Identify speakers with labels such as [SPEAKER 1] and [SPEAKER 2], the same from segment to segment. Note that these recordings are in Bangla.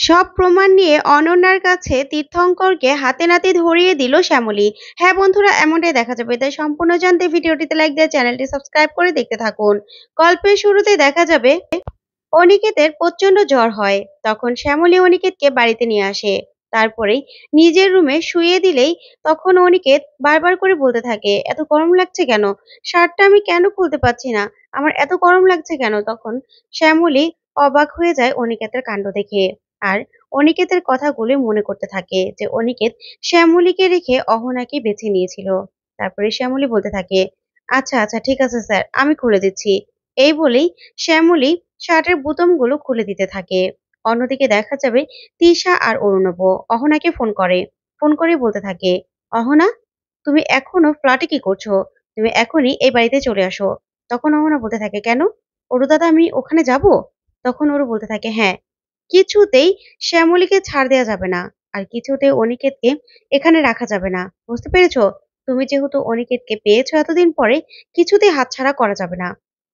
[SPEAKER 1] সব প্রমাণ নিয়ে অনন্যার কাছে তীর্থঙ্করকে হাতে নাতে ধরিয়ে দিল শ্যামলী। হ্যাঁ বন্ধুরা, এমনটাই দেখা যাবে। তাই সম্পূর্ণ জানতে ভিডিওটিতে লাইক দিয়ে চ্যানেলটি সাবস্ক্রাইব করে দেখতে থাকুন। গল্পের শুরুতে দেখা যাবে অনিকেতের প্রচন্ড জ্বর হয়। তখন শ্যামলী অনিকেতকে বাড়িতে নিয়ে আসে। তারপরেই নিজের রুমে শুইয়ে দিলেই তখন অনিকেত বারবার করে বলতে থাকে, এত গরম লাগছে কেন? শার্টটা আমি কেন খুলতে পারছি না? আমার এত গরম লাগছে কেন? তখন শ্যামলী অবাক হয়ে যায় অনিকেতের কাণ্ড দেখে। আর অনিকেতের কথাগুলো মনে করতে থাকে যে অনিকেত শ্যামলীকে রেখে অহনাকে বেছে নিয়েছিল। তারপরে শ্যামলী বলতে থাকে, আচ্ছা আচ্ছা ঠিক আছে স্যার, আমি খুলে দিচ্ছি। এই বলেই শ্যামলী শার্টের বোতামগুলো খুলে দিতে থাকে। অন্যদিকে দেখা যাবে তিশা আর অরুণব অহনাকে ফোন করে বলতে থাকে, অহনা, তুমি এখনো ফ্ল্যাটে কি করছো? তুমি এখনই এই বাড়িতে চলে আসো। তখন অহনা বলতে থাকে, কেন অরু দাদা, আমি ওখানে যাব? তখন ওরু বলতে থাকে, হ্যাঁ, কিছুতেই শ্যামলীকে ছাড় দেওয়া যাবে না, আর কিছুতেই অনিকেতকে এখানে রাখা যাবে না, বুঝতে পেরেছো? তুমি যেহেতু অনিকেতকে পেয়েছো এতদিন পরে, কিছুতেই হাতছাড়া করা যাবে না।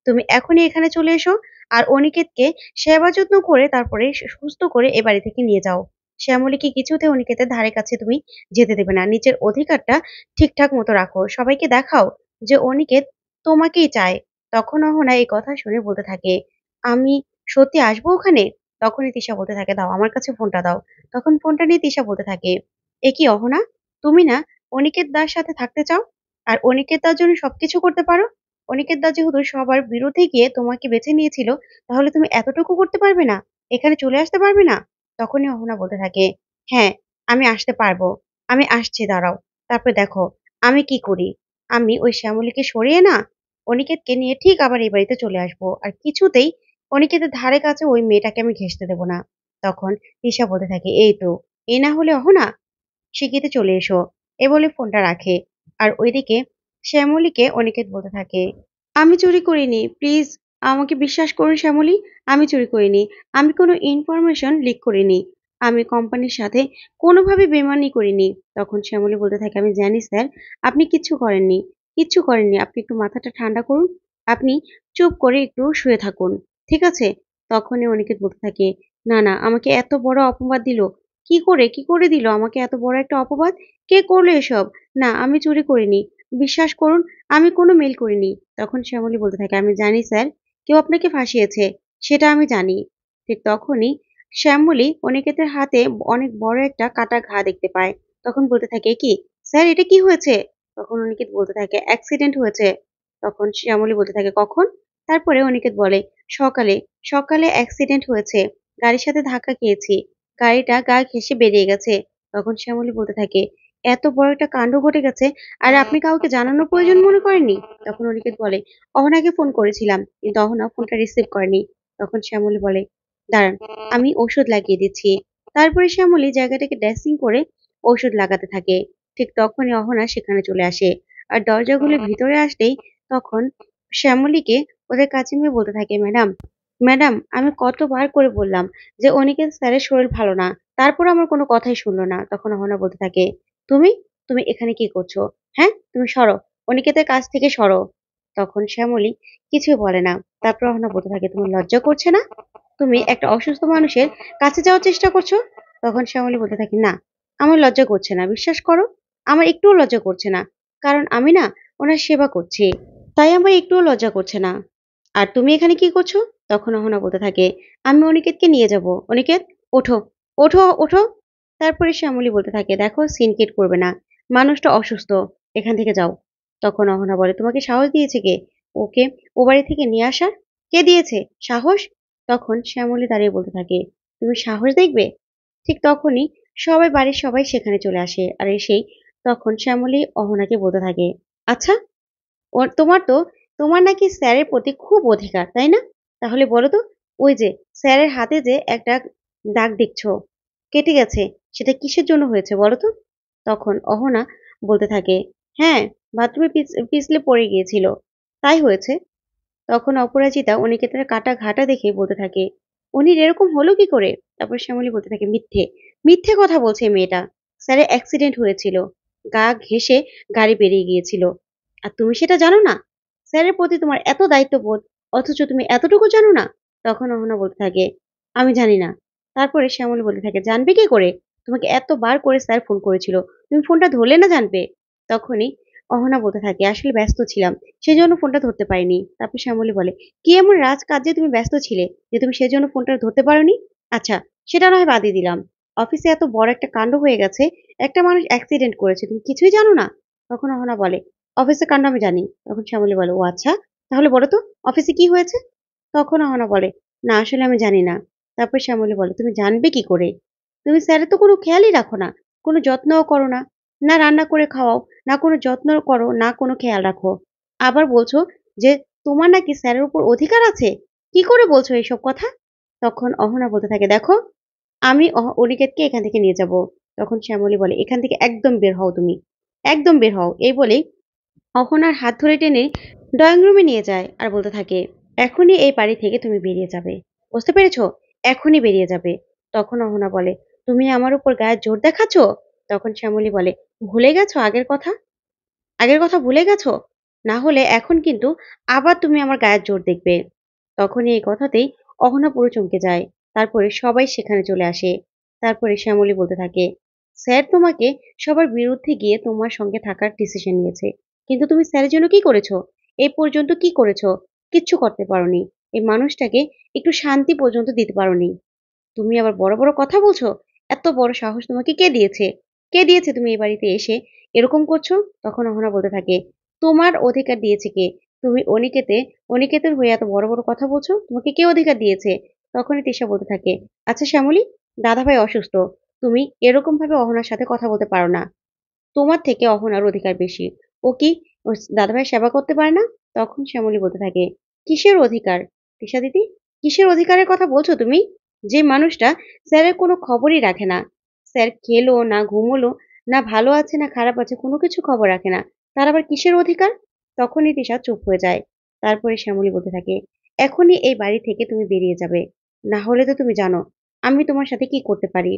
[SPEAKER 1] তুমি এখনই এখানে চলে এসো, আর অনিকেতকে সেবা যত্ন করে তারপরে সুস্থ করে এ বাড়ি থেকে নিয়ে যাও। শ্যামলীকে কিছুতে অনিকেতের ধারে কাছে তুমি যেতে দেবে না। নিজের অধিকারটা ঠিকঠাক মতো রাখো, সবাইকে দেখাও যে অনিকেত তোমাকেই চায়। তখন অহনা এই কথা শুনে বলতে থাকে, আমি সত্যি আসবো ওখানে? তখনই তিশা বলতে থাকে, দাও আমার কাছে ফোনটা দাও। তখন ফোনটা নিয়ে তিশা বলতে থাকে, এ কি অহনা, তুমি না অনিকেত দার সাথে থাকতে চাও, আর অনিকেত দার জন্য সবকিছু করতে পারো? অনিকেত দা যেহেতু সবার বিরুদ্ধে গিয়ে তোমাকে বেছে নিয়েছিল, তাহলে তুমি এতটুকু করতে পারবে না? এখানে চলে আসতে পারবে না? তখনই অহনা বলতে থাকে, হ্যাঁ, আমি আসতে পারবো, আমি আসছি, দাঁড়াও। তারপর দেখো আমি কি করি। আমি ওই শ্যামলীকে সরিয়ে না অনিকেতকে নিয়ে ঠিক আবার এই বাড়িতে চলে আসবো, আর কিছুতেই অনিকেতের ধারে কাছে ওই মেয়েটাকে আমি ঘেঁষতে দেবো না। তখন তিশা বলতে থাকে, এই তো, এ না হলে অহনা, শিগগিরই চলে এসো। এ বলে ফোনটা রাখে। আর ওইদিকে শ্যামলীকে অনিকেত বলতে থাকে, আমি চুরি করিনি, প্লিজ আমাকে বিশ্বাস করুন শ্যামলী, আমি চুরি করিনি। আমি কোনো ইনফরমেশন লিক করিনি। আমি কোম্পানির সাথে কোনোভাবে বেইমানি করিনি। তখন শ্যামলী বলতে থাকে, আমি জানি স্যার, আপনি কিচ্ছু করেননি, কিচ্ছু করেননি। আপনি একটু মাথাটা ঠান্ডা করুন। আপনি চুপ করে একটু শুয়ে থাকুন, ঠিক আছে? তখনই অনিকেত বলতে থাকে, না না, আমাকে এত বড় অপবাদ দিল। কি করে দিল আমাকে এত বড় একটা অপবাদ? কে করলো এসব? না, আমি চুরি করিনি, বিশ্বাস করুন, আমি কোনো মেইল করিনি। তখন শ্যামলী বলতে থাকে, আমি জানি স্যার, কেউ আপনাকে ফাঁসিয়েছে, সেটা আমি জানি। ঠিক তখনই শ্যামলী অনিকেতের হাতে অনেক বড় একটা কাটা ঘা দেখতে পায়। তখন বলতে থাকে, কি স্যার, এটা কি হয়েছে? তখন অনিকেত বলতে থাকে, অ্যাক্সিডেন্ট হয়েছে। তখন শ্যামলী বলতে থাকে, কখন? তারপরে অনিকেত বলে, সকালে, সকালে অ্যাক্সিডেন্ট হয়েছে, গাড়ির সাথে ধাক্কা খেয়েছি, গাড়িটা গা ঘেঁষে বেরিয়ে গেছে। তখন শ্যামলী বলতে থাকে, এত বড় একটা কাণ্ড ঘটে গেছে, আর আপনি কাউকে জানানোর প্রয়োজন মনে করেননি? তখন অনিকেত বলে, অহনাকে ফোন করেছিলাম, কিন্তু অহনা ফোনটা রিসিভ করেনি। তখন শ্যামলী বলে, দাঁড়ান, আমি ঔষধ লাগিয়ে দিচ্ছি। তারপরে শ্যামলী জায়গাটাকে ড্রেসিং করে ঔষধ লাগাতে থাকে। ঠিক তখনই অহনা সেখানে চলে আসে। আর দরজা খুলে ভিতরে আসতেই তখন শ্যামলীকে ওদের কাছে নিয়ে বলতে থাকে, ম্যাডাম, ম্যাডাম, আমি কতবার করে বললাম যে অনিকেত স্যারের শরীর ভালো না, তারপর আমার কোনো কথাই শুনলো না। তখন অহনা বলতে থাকে, তুমি তুমি এখানে কি করছো? হ্যাঁ, তুমি সরো, অনিকেতের কাছ থেকে সরো। তখন শ্যামলী কিছুই বলে না। তারপর অহনা বলতে থাকে, তোমার লজ্জা করছে না? তুমি একটা অসুস্থ মানুষের কাছে যাওয়ার চেষ্টা করছো? তখন শ্যামলী বলতে থাকে, না, আমার লজ্জা করছে না, বিশ্বাস করো, আমার একটুও লজ্জা করছে না। কারণ আমি না ওনার সেবা করছি, তাই আমার একটুও লজ্জা করছে না। আর তুমি এখানে কি করছো? তখন অহনা বলতে থাকে, আমি অনিকেতকে নিয়ে যাব। অনিকেত, ওঠো, ওঠো, ওঠো। তারপরে শ্যামলী বলতে থাকে, দেখো, সিন ক্রিয়েট করবে না, মানুষটা অসুস্থ, এখান থেকে যাও। তখন অহনা বলে, তোমাকে সাহস দিয়েছে কে ওকে ও বাড়ি থেকে নিয়ে আসার? কে দিয়েছে সাহস? তখন শ্যামলী দাঁড়িয়ে বলতে থাকে, তুমি সাহস দেখবে? ঠিক তখনই বাড়ির সবাই সেখানে চলে আসে। আর এসেই তখন শ্যামলী অহনাকে বলতে থাকে, আচ্ছা, তোমার নাকি স্যারের প্রতি খুব অধিকার, তাই না? তাহলে বলো তো, ওই যে স্যারের হাতে যে একটা দাগ দেখছো, কেটে গেছে, সেটা কিসের জন্য হয়েছে বলো তো? তখন অহনা বলতে থাকে, হ্যাঁ, বাথরুমে পিছলে পড়ে গিয়েছিল, তাই হয়েছে। তখন অপরাজিতা অনিকেতের কাটা ঘাটা দেখে বলতে থাকে, অনির এরকম হলো কি করে? তারপর শ্যামলী বলতে থাকে, মিথ্যে, মিথ্যে কথা বলছে এই মেয়েটা। স্যারের অ্যাক্সিডেন্ট হয়েছিল, গা ঘেঁষে গাড়ি বেরিয়ে গিয়েছিল, আর তুমি সেটা জানো না? স্যারের প্রতি তোমার এত দায়িত্ববোধ, অথচ তুমি এতটুকু জানো না? তখন অহনা বলতে থাকে, আমি জানি না, তারপরে শ্যামলী বলতে থাকে, জানবে কি করে? তোমাকে এতবার করে স্যার ফোন করেছিল। তুমি ফোনটা ধরলে না জানবে? তখনই অহনা বলতে থাকে, আসলে ব্যস্ত ছিলাম। সেজন্য ফোনটা ধরতে পারিনি। তারপর শ্যামলী বলে, কি এমন রাজকার্যে তুমি ব্যস্ত ছিলে যে তুমি সেজন্য ফোনটা ধরতে পারোনি? আচ্ছা, সেটা না হয় বাদই দিলাম। অফিসে এত বড় একটা কাণ্ড হয়ে গেছে, একটা মানুষ অ্যাক্সিডেন্ট করেছে। তুমি কিছুই জানো না? তখন অহনা বলে, অফিসের কাণ্ড আমি জানি। তখন শ্যামলী বলে, ও আচ্ছা, তাহলে বলো তো অফিসে কি হয়েছে? তখন অহনা বলে, না আসলে আমি জানি না। তারপর শ্যামলী বলে, তুমি জানবে কি করে? তুমি স্যারের তো কোনো খেয়ালই রাখো না, কোনো যত্নও করো না, না রান্না করে খাওয়াও, না কোনো যত্ন করো, না কোনো খেয়াল রাখো। আবার বলছো যে তোমার নাকি স্যারের উপর অধিকার আছে। কি করে বলছো এইসব কথা? তখন অহনা বলতে থাকে, দেখো আমি অনিকেতকে এখান থেকে নিয়ে যাব। তখন শ্যামলী বলে, এখান থেকে একদম বের হও তুমি, একদম বের হও। এই বলেই অহনার হাত ধরে টেনে ড্রয়িং রুমে নিয়ে যায় আর বলতে থাকে, এখনই এই বাড়ি থেকে তুমি বেরিয়ে যাবে। বুঝতে পেরেছো? এখনই বেরিয়ে যাবে। তখন অহনা বলে, তুমি আমার উপর গায়ে জোর দেখাচ্ছ? তখন শ্যামলী বলে, ভুলে গেছো আগের কথা? আগের কথা ভুলে গেছো? না হলে এখন কিন্তু আবার তুমি আমার গায়ের জোর দেখবে। তখনই এই কথাতেই অহনা পুরো চমকে যায়। তারপরে সবাই সেখানে চলে আসে। তারপরে শ্যামলী বলতে থাকে, স্যার তোমাকে সবার বিরুদ্ধে গিয়ে তোমার সঙ্গে থাকার ডিসিশন নিয়েছে। কিন্তু তুমি স্যারের জন্য কি করেছো? এই পর্যন্ত কি করেছো? কিচ্ছু করতে পারোনি। এই মানুষটাকে একটু শান্তি পর্যন্ত দিতে পারোনি। তুমি আবার বড়, বড় কথা বলছো? এত বড় সাহস তোমাকে কে দিয়েছে? কে দিয়েছে তুমি এই বাড়িতে এসে এরকম করছো? তখন অহনা বলতে থাকে, তোমার অধিকার দিয়েছে কে? তুমি অনিকেতের হয়ে এত বড়, বড় কথা বলছো? তোমাকে কে অধিকার দিয়েছে? তখনই তিশা বলতে থাকে, আচ্ছা শ্যামলী, দাদাভাই অসুস্থ। তুমি এরকম ভাবে অহনার সাথে কথা বলতে পারো না। তোমার থেকে অহনার অধিকার বেশি। ও কি ওর দাদাভাইয়ের সেবা করতে পারে না? তখন শ্যামলী বলতে থাকে, কিসের অধিকার? তিশা দিদি, কিসের অধিকারের কথা বলছো তুমি? যে মানুষটা স্যারের কোনো খবরই রাখে না। স্যার খেলো না ঘুমোলো, না ভালো আছে না খারাপ আছে, কোনো কিছু খবর রাখে না। তার আবার কিসের অধিকার? তখনই তিশা চুপ হয়ে যায়। তারপরে শ্যামলী বলতে থাকে, এখনই এই বাড়ি থেকে তুমি বেরিয়ে যাবে। না হলে তো তুমি জানো আমি তোমার সাথে কি করতে পারি।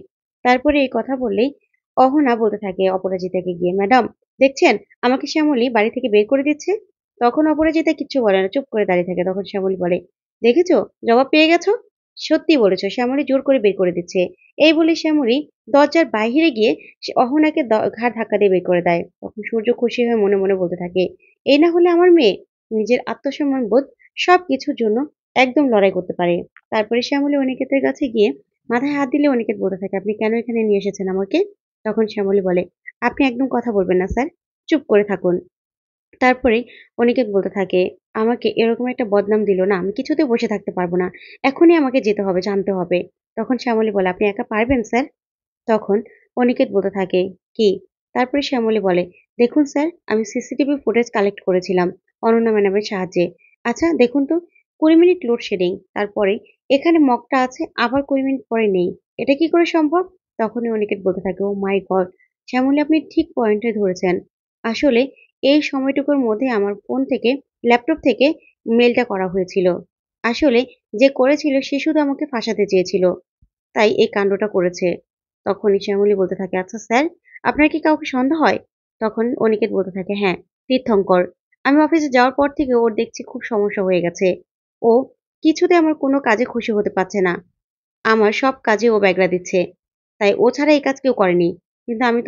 [SPEAKER 1] তারপরে এই কথা বললেই অহনা বলতে থাকে অপরাজিতাকে গিয়ে, ম্যাডাম দেখছেন আমাকে শ্যামলী বাড়ি থেকে বের করে দিচ্ছে। তখন অপরাজিতা কিচ্ছু বলে না, চুপ করে দাঁড়িয়ে থাকে। তখন শ্যামলী বলে, দেখেছো, জবাব পেয়ে গেছো? সত্যি বলেছো, শ্যামলী জোর করে বের করে দিচ্ছে। এই বলে শ্যামলী দরজার বাইরে গিয়ে সে অহনাকে ঘাড় ধাক্কা দিয়ে বের করে দেয়। তখন সূর্য খুশি হয়ে মনে মনে বলতে থাকে, এই না হলে আমার মেয়ে নিজের আত্মসম্মান বোধ সবকিছুর জন্য একদম লড়াই করতে পারে। তারপরে শ্যামলী অনিকেতের কাছে গিয়ে মাথায় হাত দিলে অনিকেত বলতে থাকে, আপনি কেন এখানে নিয়ে এসেছেন আমাকে? তখন শ্যামলী বলে, আপনি একদম কথা বলবেন না স্যার, চুপ করে থাকুন। তারপরেই অনিকেত বলতে থাকে, আমাকে এরকম একটা বদনাম দিল না, আমি কিছুতেই বসে থাকতে পারবো না। এখনই আমাকে যেতে হবে, জানতে হবে। তখন শ্যামলী বলে, আপনি একা পারবেন স্যার? তখন অনিকেত বলতে থাকে, কি? তারপরে শ্যামলী বলে, দেখুন স্যার, আমি সিসিটিভি ফুটেজ কালেক্ট করেছিলাম অনন্যা ম্যাডামের সাহায্যে। আচ্ছা দেখুন তো, 20 মিনিট লোডশেডিং, তারপরে এখানে মগটা আছে, আবার 20 মিনিট পরে নেই। এটা কি করে সম্ভব? তখনই অনিকেত বলতে থাকে, ও মাই গড, শ্যামলী আপনি ঠিক পয়েন্টে ধরেছেন। আসলে এই সময়টুকুর মধ্যে আমার ফোন থেকে, ল্যাপটপ থেকে মেলটা করা হয়েছিল। আসলে যে করেছিল সে শুধু আমাকে ফাঁসাতে চেয়েছিল, তাই এই কাণ্ডটা করেছে। তখনই শ্যামলী বলতে থাকে, আচ্ছা স্যার, আপনার কি কাউকে সন্দেহ হয়? তখন অনিকেত বলতে থাকে, হ্যাঁ, তীর্থঙ্কর। আমি অফিসে যাওয়ার পর থেকে ওর দেখছি খুব সমস্যা হয়ে গেছে। ও কিছুতে আমার কোনো কাজে খুশি হতে পারছে না। আমার সব কাজে ও ব্যাগরা দিচ্ছে। তাই ও ছাড়া এই কাজ কেউ করেনি। কিন্তু আমি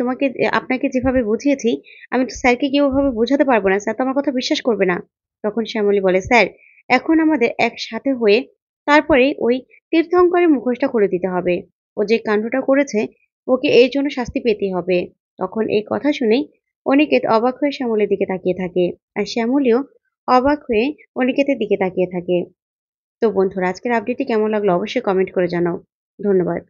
[SPEAKER 1] আপনাকে যেভাবে বুঝিয়েছি, আমি তো স্যারকে গিয়ে ওভাবে বোঝাতে পারব না। স্যার তো আমার কথা বিশ্বাস করবে না। তখন শ্যামলী বলে, স্যার, এখন আমাদের একসাথে হয়ে তারপরেই ওই তীর্থঙ্করের মুখোশটা খুলে দিতে হবে। ও যে কাণ্ডটা করেছে, ওকে এর জন্য শাস্তি পেতেই হবে। তখন এই কথা শুনেই অনিকেত অবাক হয়ে শ্যামলের দিকে তাকিয়ে থাকে। আর শ্যামলীও অবাক হয়ে অনিকেতের দিকে তাকিয়ে থাকে। তো বন্ধুরা, আজকের আপডেটটি কেমন লাগলো অবশ্যই কমেন্ট করে জানাও। ধন্যবাদ।